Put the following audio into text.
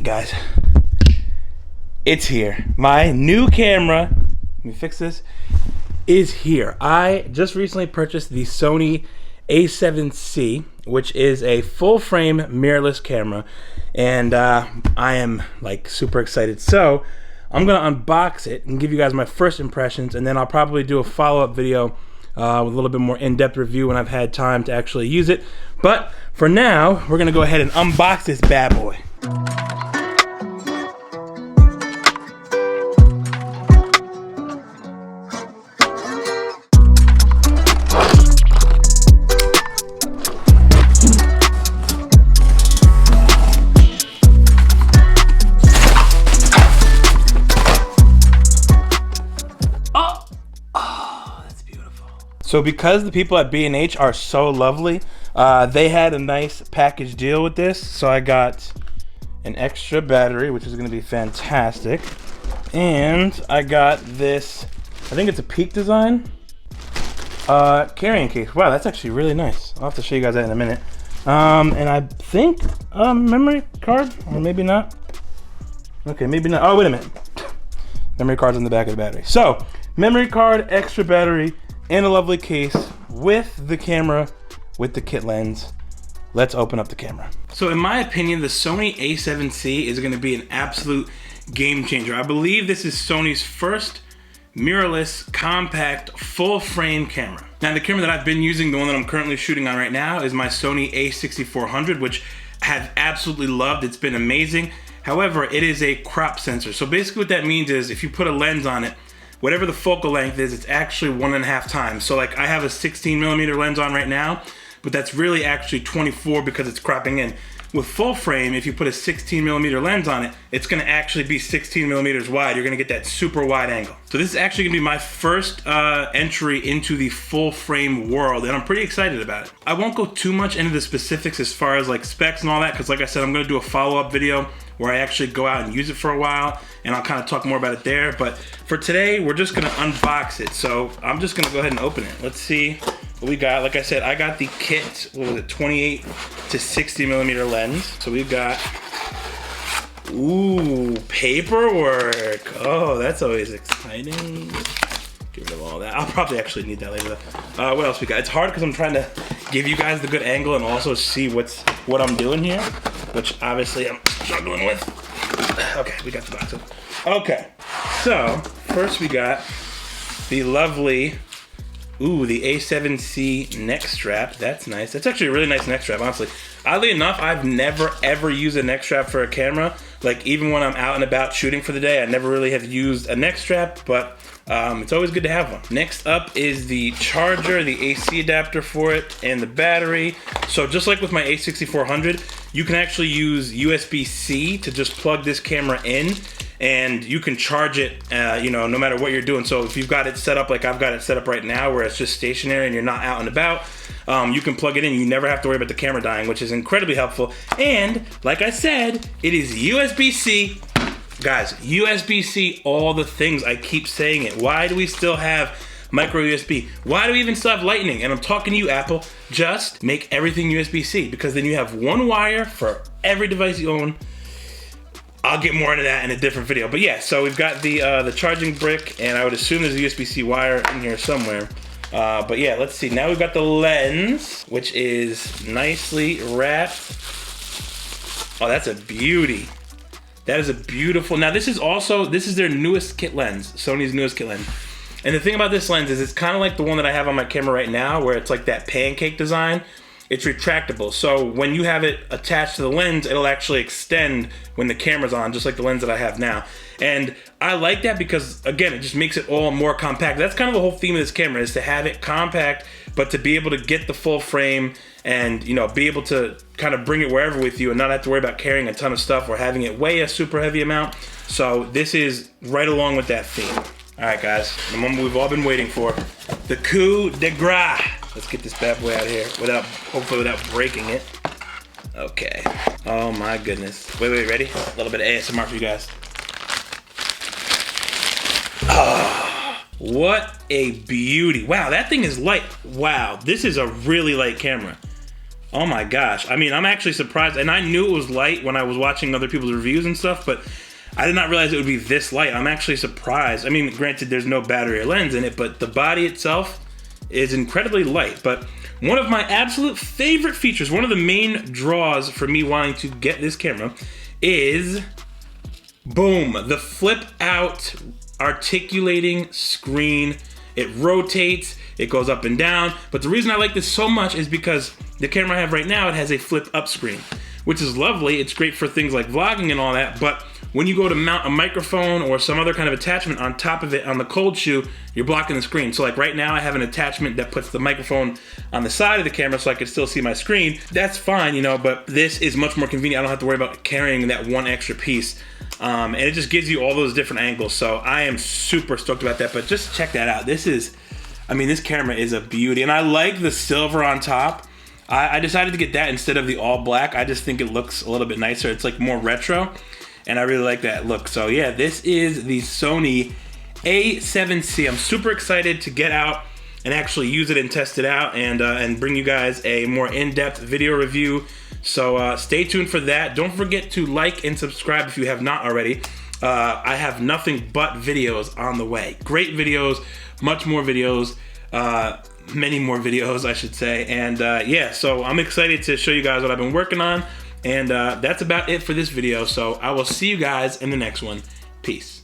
Guys, it's here. My new camera, let me fix this, is here. I just recently purchased the Sony A7c, which is a full frame mirrorless camera, and I am like super excited. So I'm gonna unbox it and give you guys my first impressions, and then I'll probably do a follow-up video with a little bit more in-depth review when I've had time to actually use it. But for now, we're gonna go ahead and unbox this bad boy. So because the people at B&H are so lovely, they had a nice package deal with this. So I got an extra battery, which is gonna be fantastic. And I got this, I think it's a Peak Design carrying case. Wow, that's actually really nice. I'll have to show you guys that in a minute. And I think memory card, or maybe not. Okay, maybe not. Oh, wait a minute. Memory card's on the back of the battery. So, memory card, extra battery, and a lovely case with the camera, with the kit lens. Let's open up the camera. So in my opinion, the Sony A7c is gonna be an absolute game changer. I believe this is Sony's first mirrorless, compact, full frame camera. Now the camera that I've been using, the one that I'm currently shooting on right now, is my Sony a6400, which I have absolutely loved. It's been amazing. However, it is a crop sensor. So basically what that means is if you put a lens on it, whatever the focal length is, it's actually 1.5 times. So like I have a 16mm lens on right now, but that's really actually 24 because it's cropping in. With full frame, if you put a 16mm lens on it, it's gonna actually be 16mm wide. You're gonna get that super wide angle. So this is actually gonna be my first entry into the full frame world, and I'm pretty excited about it. I won't go too much into the specifics as far as like specs and all that, because like I said, I'm gonna do a follow-up video where I actually go out and use it for a while, and I'll kind of talk more about it there. But for today, we're just gonna unbox it. So I'm just gonna go ahead and open it. Let's see what we got. Like I said, I got the kit, what was it, 28 to 60mm lens. So we've got, ooh, paperwork. Oh, that's always exciting. Get rid of all that. I'll probably actually need that later. What else we got? It's hard because I'm trying to give you guys the good angle and also see what I'm doing here, which obviously I'm struggling with. Okay, we got the box. Okay, so first we got the lovely, ooh, the A7c Neck Strap. That's nice. That's actually a really nice neck strap, honestly. Oddly enough, I've never ever used a neck strap for a camera. Like even when I'm out and about shooting for the day, I never really have used a neck strap, but it's always good to have one. Next up is the charger, the AC adapter for it, and the battery. So just like with my a6400, you can actually use USB-C to just plug this camera in, and you can charge it, you know, no matter what you're doing. So if you've got it set up like I've got it set up right now, where it's just stationary and you're not out and about, you can plug it in. You never have to worry about the camera dying, which is incredibly helpful. And like I said, it is USB-C. Guys, USB-C, all the things, I keep saying it. Why do we still have micro USB? Why do we even still have lightning? And I'm talking to you, Apple, just make everything USB-C, because then you have one wire for every device you own. I'll get more into that in a different video. But yeah, so we've got the charging brick, and I would assume there's a USB-C wire in here somewhere. But yeah, let's see. Now we've got the lens, which is nicely wrapped. Oh, that's a beauty. That is a beautiful, now this is their newest kit lens, Sony's newest kit lens. And the thing about this lens is it's kind of like the one that I have on my camera right now, where it's like that pancake design. It's retractable, so when you have it attached to the lens, it'll actually extend when the camera's on, just like the lens that I have now. And I like that because, again, it just makes it all more compact. That's kind of the whole theme of this camera, is to have it compact, but to be able to get the full frame and, you know, be able to kind of bring it wherever with you and not have to worry about carrying a ton of stuff or having it weigh a super heavy amount. So this is right along with that theme. All right, guys, the moment we've all been waiting for, the coup de grace. Let's get this bad boy out of here hopefully without breaking it. Okay. Oh my goodness. Wait, ready? A little bit of ASMR for you guys. Oh, what a beauty. Wow, that thing is light. Wow, this is a really light camera. Oh my gosh. I mean, I'm actually surprised, and I knew it was light when I was watching other people's reviews and stuff, but I did not realize it would be this light. I'm actually surprised. I mean, granted, there's no battery or lens in it, but the body itself is incredibly light. But one of my absolute favorite features, one of the main draws for me wanting to get this camera is, boom, the flip out articulating screen. It rotates, it goes up and down. But the reason I like this so much is because the camera I have right now, it has a flip up screen, which is lovely. It's great for things like vlogging and all that, but when you go to mount a microphone or some other kind of attachment on top of it on the cold shoe, you're blocking the screen. So like right now I have an attachment that puts the microphone on the side of the camera so I can still see my screen. That's fine, you know, but this is much more convenient. I don't have to worry about carrying that one extra piece. And it just gives you all those different angles. So I am super stoked about that, but just check that out. This is, I mean, this camera is a beauty. And I like the silver on top. I decided to get that instead of the all black. I just think it looks a little bit nicer. It's like more retro. And I really like that look. So yeah, this is the Sony A7c. I'm super excited to get out and actually use it and test it out and bring you guys a more in-depth video review. So stay tuned for that. Don't forget to like and subscribe if you have not already. I have nothing but videos on the way. Great videos, much more videos, many more videos, I should say. And yeah, so I'm excited to show you guys what I've been working on. And that's about it for this video. So I will see you guys in the next one. Peace.